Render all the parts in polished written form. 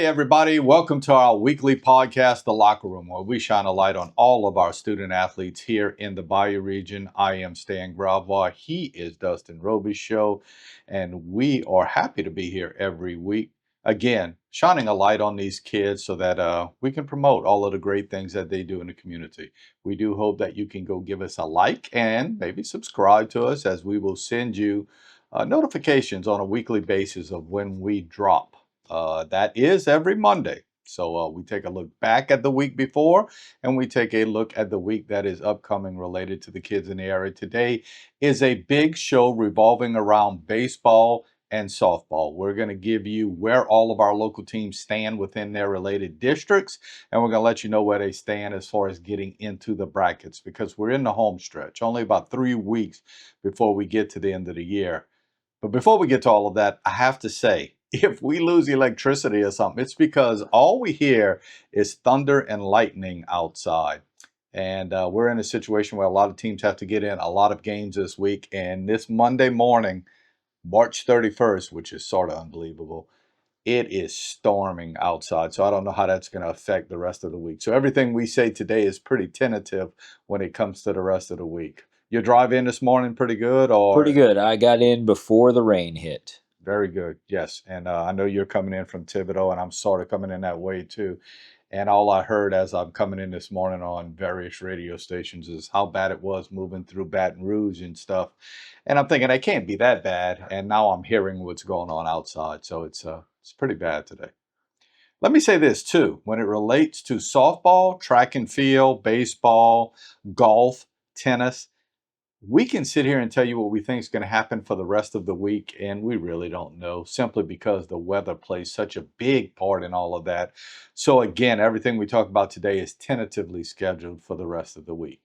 everybody. Welcome to our weekly podcast, The Locker Room, where we shine a light on all of our student athletes here in the Bayou region. I am Stan Gravois. He is Dustin Roby's show, and we are happy to be here every week. Again, shining a light on these kids so that we can promote all of the great things that they do in the community. We do hope that you can go give us a like and maybe subscribe to us, as we will send you notifications on a weekly basis of when we drop. That is every Monday. So we take a look back at the week before, and we take a look at the week that is upcoming related to the kids in the area. Today is a big show revolving around baseball and softball. We're going to give you where all of our local teams stand within their related districts, and we're going to let you know where they stand as far as getting into the brackets, because we're in the home stretch, only about 3 weeks before we get to the end of the year. But before we get to all of that, I have to say, if we lose electricity or something, it's because all we hear is thunder and lightning outside. And we're in a situation where a lot of teams have to get in a lot of games this week. And this Monday morning, March 31st, which is sort of unbelievable, it is storming outside. So I don't know how that's going to affect the rest of the week. So everything we say today is pretty tentative when it comes to the rest of the week. You drive in this morning pretty good? Pretty good. I got in before the rain hit. Very good, yes. And I know you're coming in from Thibodeau, and I'm sort of coming in that way too. And all I heard as I'm coming in this morning on various radio stations is how bad it was moving through Baton Rouge and stuff. And I'm thinking, it can't be that bad. And now I'm hearing what's going on outside. So it's pretty bad today. Let me say this too. When it relates to softball, track and field, baseball, golf, tennis, we can sit here and tell you what we think is going to happen for the rest of the week, and we really don't know, simply because the weather plays such a big part in all of that. So again, everything we talk about today is tentatively scheduled for the rest of the week.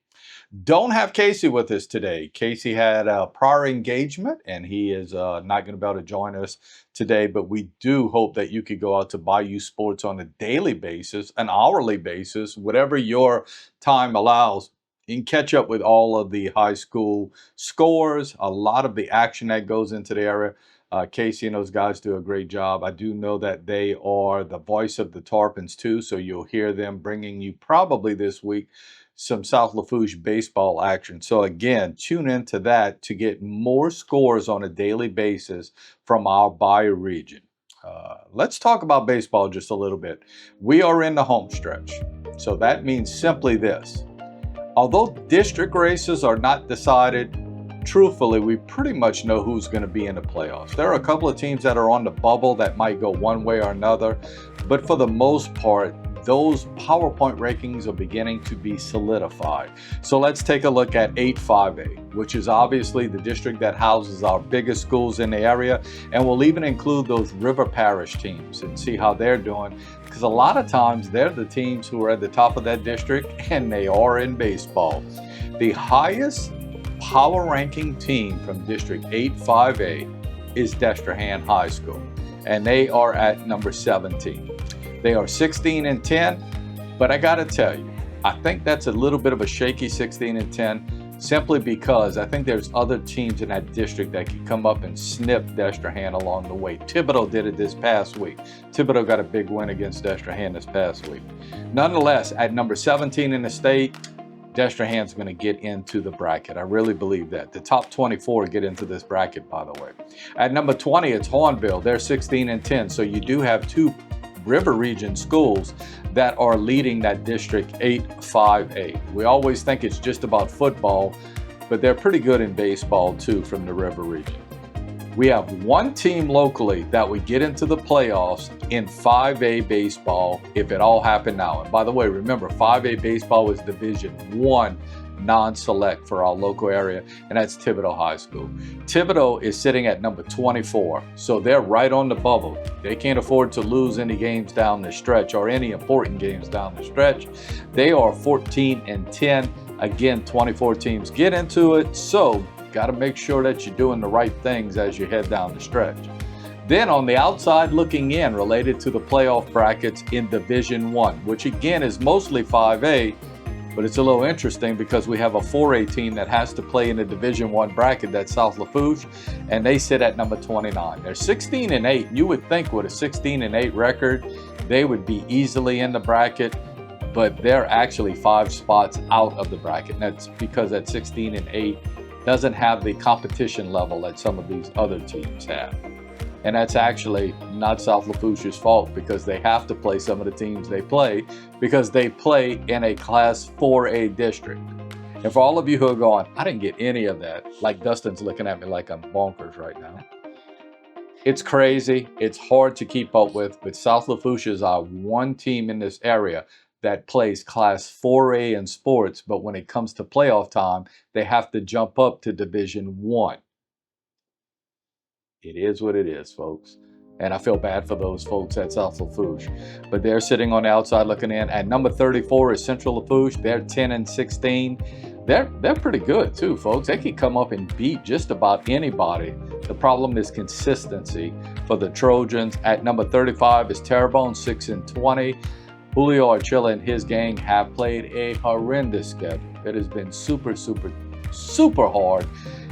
Don't have Casey with us today. Casey had a prior engagement, and he is not going to be able to join us today, but we do hope that you could go out to Bayou Sports on a daily basis, an hourly basis, whatever your time allows, and catch up with all of the high school scores, a lot of the action that goes into the area. Casey and those guys do a great job. I do know that they are the voice of the Tarpons too, so you'll hear them bringing you probably this week some South Lafourche baseball action. So again, tune into that to get more scores on a daily basis from our Bayou region. Let's talk about baseball just a little bit. We are in the home stretch, so that means simply this. Although district races are not decided, truthfully, we pretty much know who's going to be in the playoffs. There are a couple of teams that are on the bubble that might go one way or another, but for the most part, those PowerPoint rankings are beginning to be solidified. So let's take a look at 8-5A, which is obviously the district that houses our biggest schools in the area, and we'll even include those River Parish teams and see how they're doing, because a lot of times they're the teams who are at the top of that district, and they are in baseball. The highest power ranking team from District 8-5A is Destrehan High School, and they are at number 17. They are 16-10, but I got to tell you, I think that's a little bit of a shaky 16-10, simply because I think there's other teams in that district that can come up and snip Destrehan along the way. Thibodeau did it this past week. Thibodeau got a big win against Destrehan this past week. Nonetheless, at number 17 in the state, Destrehan's going to get into the bracket. I really believe that. The top 24 get into this bracket, by the way. At number 20, it's Hornville. They're 16-10, so you do have two River Region schools that are leading that District 8-5A. We always think it's just about football, but they're pretty good in baseball too from the River Region. We have one team locally that would get into the playoffs in 5A baseball if it all happened now. And by the way, remember, 5A baseball is Division I non-select for our local area, and that's Thibodeau High School. Thibodeau is sitting at number 24, so they're right on the bubble. They can't afford to lose any games down the stretch, or any important games down the stretch. They are 14-10. Again, 24 teams get into it, so got to make sure that you're doing the right things as you head down the stretch. Then on the outside looking in, related to the playoff brackets in Division I, which again is mostly 5A, But it's a little interesting because we have a 4A team that has to play in the Division I bracket, that's South Lafourche, and they sit at number 29. They're 16-8. You would think with a 16-8 record, they would be easily in the bracket, but they're actually 5 spots out of the bracket. And that's because that 16-8 doesn't have the competition level that some of these other teams have. And that's actually not South Lafourche's fault, because they have to play some of the teams they play because they play in a Class 4A district. And for all of you who are going, I didn't get any of that, like Dustin's looking at me like I'm bonkers right now. It's crazy. It's hard to keep up with, but South Lafourche is our one team in this area that plays Class 4A in sports, but when it comes to playoff time, they have to jump up to Division I. It is what it is, folks. And I feel bad for those folks at South Lafourche. But they're sitting on the outside looking in. At number 34 is Central Lafourche. They're 10-16. They're pretty good too, folks. They can come up and beat just about anybody. The problem is consistency for the Trojans. At number 35 is Terrebonne, 6-20. Julio Archilla and his gang have played a horrendous schedule. It has been super, super, super hard.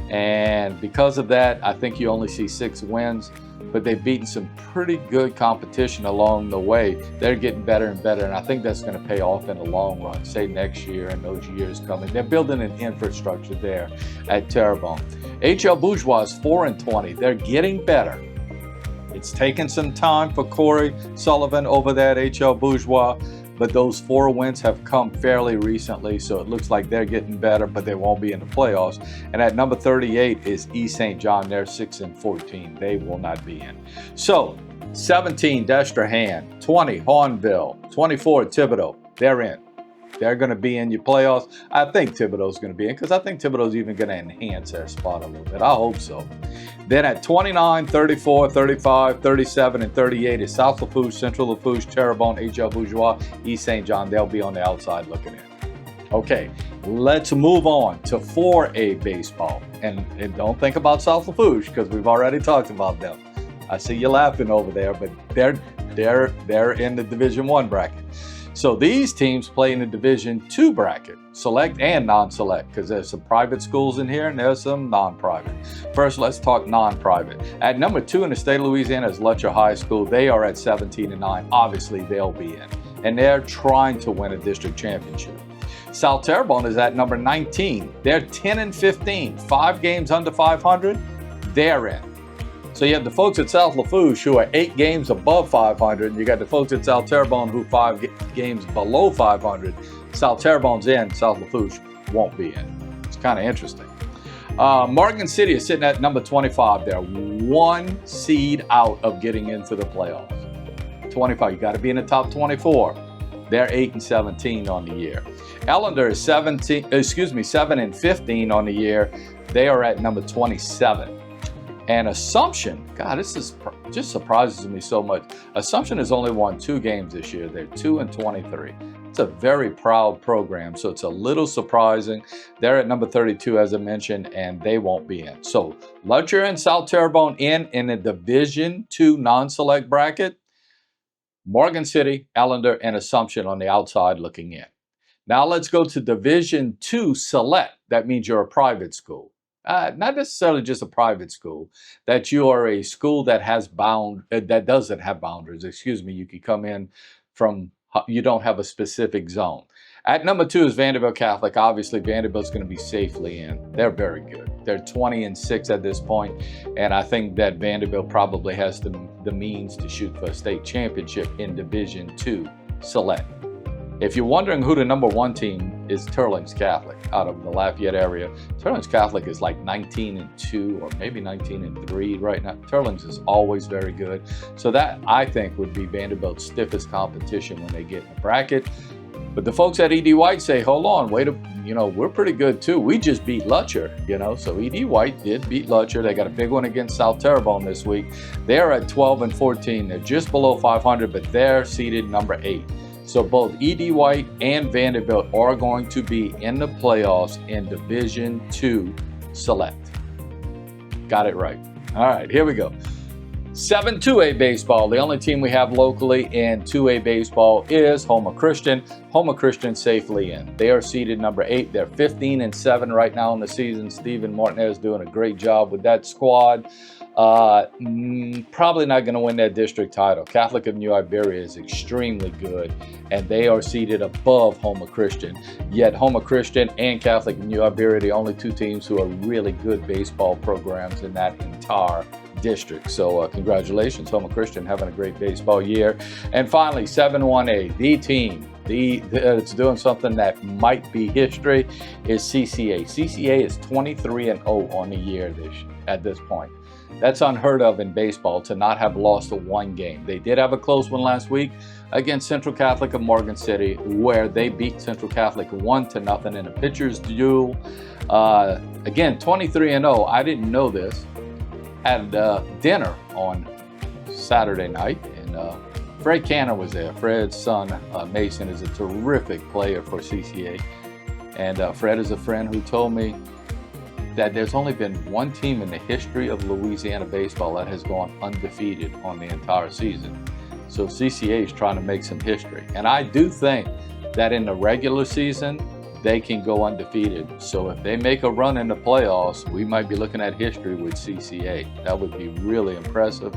And because of that, I think you only see 6 wins, but they've beaten some pretty good competition along the way. They're getting better and better, and I think that's going to pay off in the long run, say next year and those years coming. They're building an infrastructure there at Terrebonne. HL Bourgeois is 4-20. They're getting better. It's taken some time for Corey Sullivan over there at HL Bourgeois, but those 4 wins have come fairly recently, so it looks like they're getting better, but they won't be in the playoffs. And at number 38 is East St. John. They're 6-14. They will not be in. So 17, Destrehan, 20, Hornville, 24, Thibodaux. They're in. They're going to be in your playoffs. I think Thibodaux's going to be in, because I think Thibodaux's even going to enhance their spot a little bit. I hope so. Then at 29, 34, 35, 37, and 38 is South Lafourche, Central Lafourche, Terrebonne, HL Bourgeois, East St. John. They'll be on the outside looking in. Okay, let's move on to 4A baseball. And don't think about South Lafourche, because we've already talked about them. I see you laughing over there, but they're in the Division I bracket. So these teams play in the Division II bracket, select and non-select, because there's some private schools in here and there's some non-private. First, let's talk non-private. At number 2 in the state of Louisiana is Lutcher High School. They are at 17-9. Obviously, they'll be in, and they're trying to win a district championship. South Terrebonne is at number 19. They're 10-15, 5 games under 500. They're in. So you have the folks at South Lafourche who are 8 games above 500. You got the folks at South Terrebonne who 5 games below 500. South Terrebonne's in, South Lafourche won't be in. It's kind of interesting. Morgan City is sitting at number 25. They're 1 seed out of getting into the playoffs. 25, you got to be in the top 24. They're 8-17 on the year. Ellender is 7-15 on the year. They are at number 27. And Assumption, God, this is just surprises me so much. Assumption has only won 2 games this year. They're 2-23. It's a very proud program, so it's a little surprising. They're at number 32, as I mentioned, and they won't be in. So Lutcher and South Terrebonne in the Division II non-select bracket. Morgan City, Ellender, and Assumption on the outside looking in. Now let's go to Division II select. That means you're a private school. Not necessarily just a private school, that you are a school that has that doesn't have boundaries. Excuse me, you could come in from, you don't have a specific zone. At number 2 is Vanderbilt Catholic. Obviously, Vanderbilt's going to be safely in. They're very good. They're 20-6 at this point, and I think that Vanderbilt probably has the means to shoot for a state championship in Division II select. If you're wondering who the number 1 team is, Teurlings Catholic out of the Lafayette area. Teurlings Catholic is like 19-2 or maybe 19-3 right now. Teurlings is always very good. So that, I think, would be Vanderbilt's stiffest competition when they get in the bracket. But the folks at E.D. White say, hold on, we're pretty good too. We just beat Lutcher, So E.D. White did beat Lutcher. They got a big one against South Terrebonne this week. They're at 12-14. They're just below 500, but they're seeded number 8. So both E.D. White and Vanderbilt are going to be in the playoffs in Division II select. Got it right. All right, here we go. 7 2A baseball. The only team we have locally in 2A baseball is Houma Christian. Houma Christian safely in. They are seeded number 8. They're 15-7 right now in the season. Steven Martinez doing a great job with that squad. Probably not going to win that district title. Catholic of New Iberia is extremely good, and they are seated above Houma Christian. Yet Houma Christian and Catholic of New Iberia are the only two teams who are really good baseball programs in that entire district. So congratulations, Houma Christian, having a great baseball year. And finally, 7-1A, the team that's doing something that might be history is CCA. CCA is 23-0 on the year at this point. That's unheard of in baseball, to not have lost a one game. They did have a close one last week against Central Catholic of Morgan City, where they beat Central Catholic 1-0 in a pitcher's duel. Again, 23-0. I didn't know this. Had dinner on Saturday night, and Fred Canner was there. Fred's son, Mason, is a terrific player for CCA. And Fred is a friend who told me that there's only been one team in the history of Louisiana baseball that has gone undefeated on the entire season. So CCA is trying to make some history. And I do think that in the regular season, they can go undefeated. So if they make a run in the playoffs, we might be looking at history with CCA. That would be really impressive.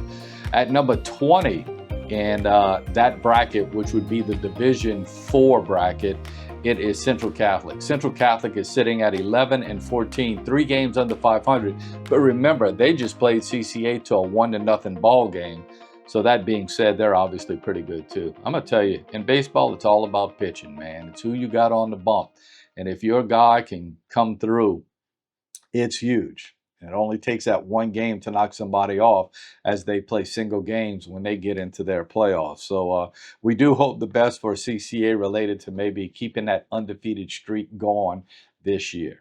At number 20 in that bracket, which would be the Division 4 bracket, it is Central Catholic. Central Catholic is sitting at 11-14, 3 games under 500. But remember, they just played CCA to a 1-0 ball game. So that being said, they're obviously pretty good too. I'm gonna tell you, in baseball, it's all about pitching, man. It's who you got on the bump. And if your guy can come through, it's huge. And it only takes that one game to knock somebody off as they play single games when they get into their playoffs. So we do hope the best for CCA related to maybe keeping that undefeated streak going this year.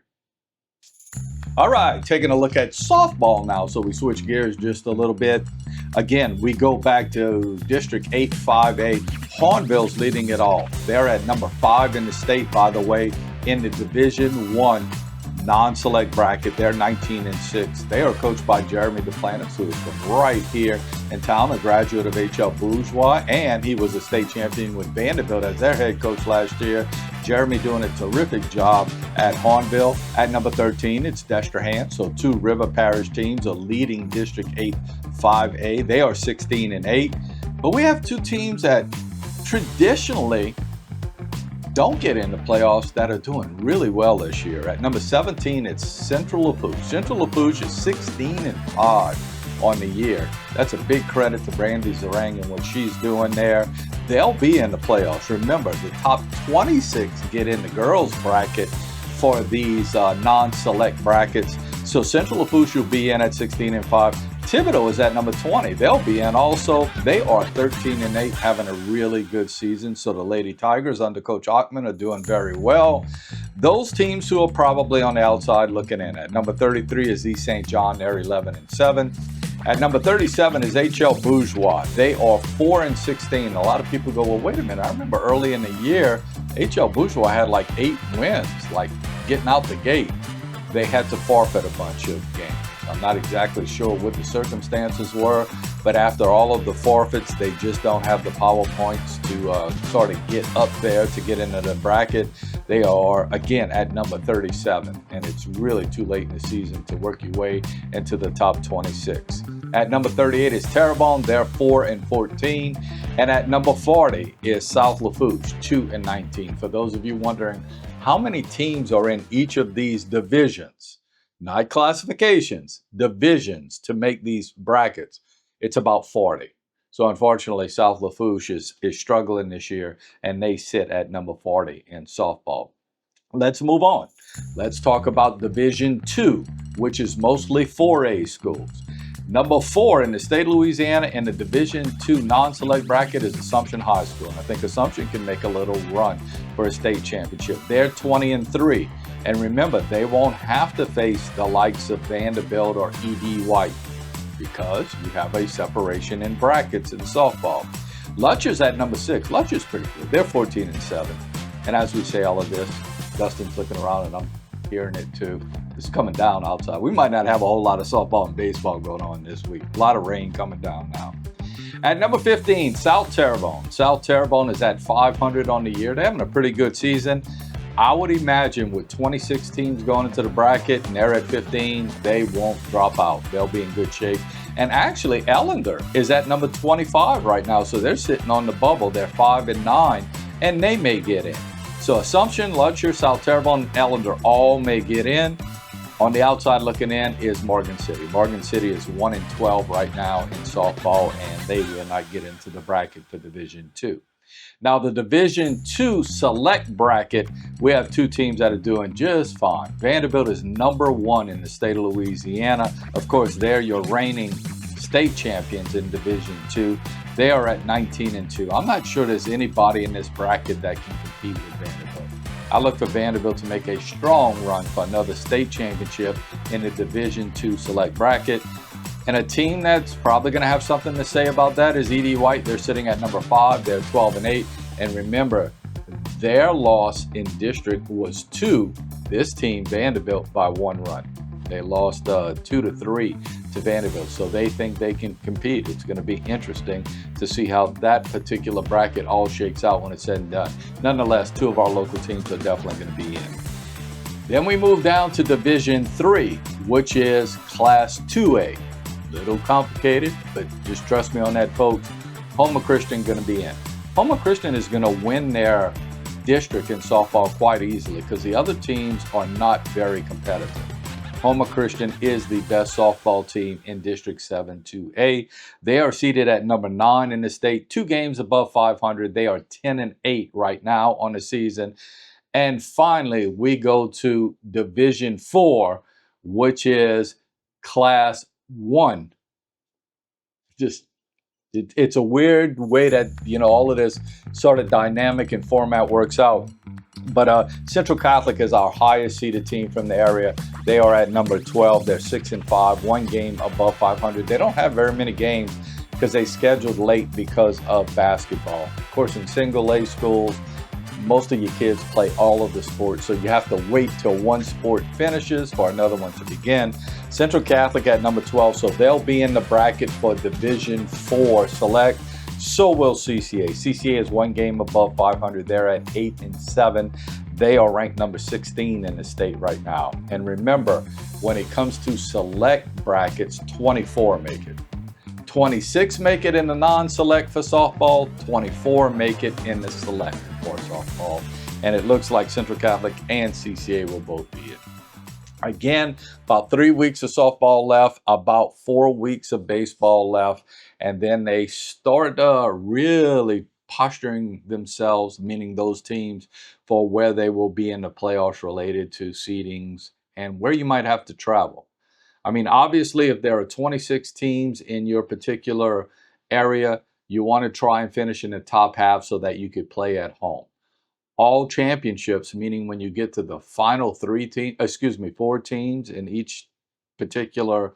All right, taking a look at softball now. So we switch gears just a little bit. Again, we go back to District 8 5A. Hornville's leading it all. They're at number 5 in the state, by the way, in the Division 1 non-select bracket. They're 19-6. They are coached by Jeremy Duplantis, who is from right here in town, a graduate of H.L. Bourgeois, and he was a state champion with Vanderbilt as their head coach last year. Jeremy doing a terrific job at Hornville. At number 13, it's Destrehan. So 2 River Parish teams are leading District 8 5A. They are 16-8. But we have 2 teams that traditionally don't get in the playoffs that are doing really well this year. At number 17, it's Central Lafourche. Central Lafourche is 16-5 on the year. That's a big credit to Brandy Zarang and what she's doing there. They'll be in the playoffs. Remember, the top 26 get in the girls bracket for these non-select brackets. So Central Lafourche will be in at 16-5. Thibodaux is at number 20. They'll be in also. They are 13-8, having a really good season. So the Lady Tigers under Coach Ockman are doing very well. Those teams who are probably on the outside looking in. At number 33 is East St. John. They're 11-7. At number 37 is H.L. Bourgeois. They are 4-16. A lot of people go, well, wait a minute. I remember early in the year, H.L. Bourgeois had like 8 wins, like getting out the gate. They had to forfeit a bunch of games. I'm not exactly sure what the circumstances were, but after all of the forfeits, they just don't have the power points to sort of get up there to get into the bracket. They are, again, at number 37, and it's really too late in the season to work your way into the top 26. At number 38 is Terrebonne. They're 4-14. And at number 40 is South Lafourche, 2-19. For those of you wondering how many teams are in each of these divisions, not classifications, divisions to make these brackets, it's about 40. So unfortunately, South Lafourche is struggling this year, and they sit at number 40 in softball. Let's move on. Let's talk about Division 2, which is mostly 4A schools. Number 4 in the state of Louisiana in the Division 2 non-select bracket is Assumption High School. And I think Assumption can make a little run for a state championship. They're 20-3. And remember, they won't have to face the likes of Vanderbilt or E.D. White because you have a separation in brackets in softball. Lutcher's at number 6. Lutcher's pretty good. They're 14-7. And as we say all of this, Dustin's looking around and I'm hearing it too. The It's coming down outside. We might not have a whole lot of softball and baseball going on this week. A lot of rain coming down now. At number 15, South Terrebonne. South Terrebonne is at 500 on the year. They're having a pretty good season. I would imagine with 26 teams going into the bracket and they're at 15, they won't drop out. They'll be in good shape. And actually, Ellender is at number 25 right now, so they're sitting on the bubble. They're 5-9, and they may get in. So Assumption, Lutcher, South Terrebonne, Ellender all may get in. On the outside looking in is Morgan City. Morgan City is 1-12 right now in softball, and they will not get into the bracket for Division II. Now, the Division II select bracket, we have two teams that are doing just fine. Vanderbilt is number 1 in the state of Louisiana. Of course, they're your reigning state champions in Division II. They are at 19-2. I'm not sure there's anybody in this bracket that can compete with Vanderbilt. I look for Vanderbilt to make a strong run for another state championship in the Division II select bracket. And a team that's probably going to have something to say about that is E.D. White. They're sitting at number 5. They're 12-8. And remember, their loss in district was to this team, Vanderbilt, by 1 run. They lost 2-3 to Vanderbilt. So they think they can compete. It's going to be interesting to see how that particular bracket all shakes out when it's said and done. Nonetheless, 2 of our local teams are definitely going to be in. Then we move down to Division III, which is Class 2A. Little complicated, but just trust me on that, folks. Homer Christian going to be in. Homer Christian is going to win their district in softball quite easily because the other teams are not very competitive. Homer Christian is the best softball team in District 7-2A. They are seated at number 9 in the state, 2 games above 500. They are 10-8 right now on the season. And finally, we go to Division 4, which is Class 1. It's a weird way that, all of this sort of dynamic and format works out. But Central Catholic is our highest seeded team from the area. They are at number 12. They're 6-5, 1 game above 500. They don't have very many games because they scheduled late because of basketball. Of course, in single A schools, most of your kids play all of the sports, so you have to wait till one sport finishes for another one to begin. Central Catholic at number 12, so they'll be in the bracket for Division 4 select. So will CCA. CCA is 1 game above 500. They're at 8-7. They are ranked number 16 in the state right now. And remember, when it comes to select brackets, 24 make it. 26 make it in the non-select for softball, 24 make it in the select for softball. And it looks like Central Catholic and CCA will both be it. Again, about 3 weeks of softball left, about 4 weeks of baseball left, and then they start really posturing themselves, meaning those teams, for where they will be in the playoffs related to seedings and where you might have to travel. I mean, obviously, if there are 26 teams in your particular area, you want to try and finish in the top half so that you could play at home. All championships, meaning when you get to the final 4 teams in each particular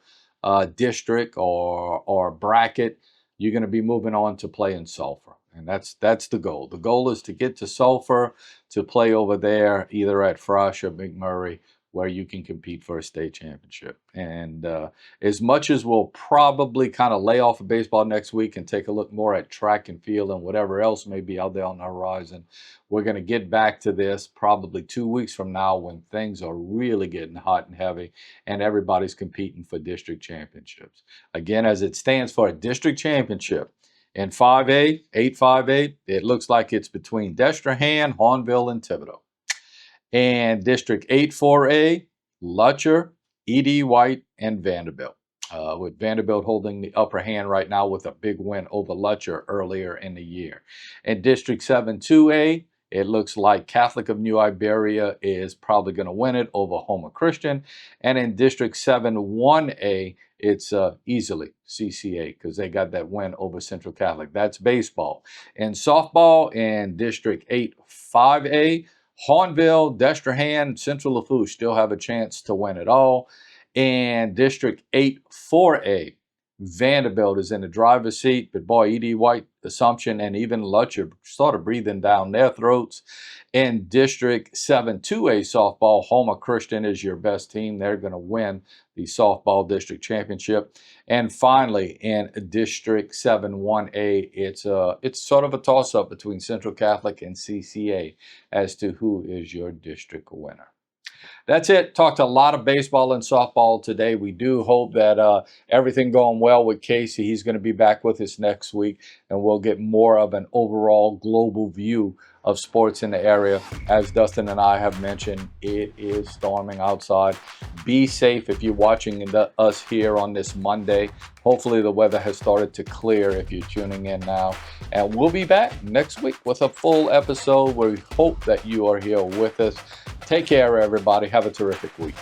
district or bracket, you're going to be moving on to play in Sulphur. And that's the goal. The goal is to get to Sulphur to play over there, either at Frush or McMurray, where you can compete for a state championship. And as much as we'll probably kind of lay off of baseball next week and take a look more at track and field and whatever else may be out there on the horizon, we're going to get back to this probably 2 weeks from now when things are really getting hot and heavy and everybody's competing for district championships. Again, as it stands for a district championship, in 5A, 8-5A, it looks like it's between Destrehan, Hahnville, and Thibodaux. And District 8-4A, Lutcher, E.D. White, and Vanderbilt. With Vanderbilt holding the upper hand right now with a big win over Lutcher earlier in the year. In District 7-2A, it looks like Catholic of New Iberia is probably going to win it over Homer Christian. And in District 7-1A, it's easily CCA because they got that win over Central Catholic. That's baseball. And softball in District 8-5A, Hahnville, Destrehan, Central Lafourche still have a chance to win it all. And District 8-4A, Vanderbilt is in the driver's seat, but boy, E.D. White, Assumption, and even Lutcher sort of breathing down their throats. In District 7 2A softball, Homer Christian is your best team. They're going to win the softball district championship. And finally, in District 7 1A, it's sort of a toss-up between Central Catholic and CCA as to who is your district winner. That's it. Talked a lot of baseball and softball today. We do hope that everything going well with Casey. He's going to be back with us next week, and we'll get more of an overall global view of sports in the area. As Dustin and I have mentioned, it is storming outside. Be safe if you're watching us here on this Monday. Hopefully the weather has started to clear if you're tuning in now. And we'll be back next week with a full episode where we hope that you are here with us. Take care, everybody. Have a terrific week.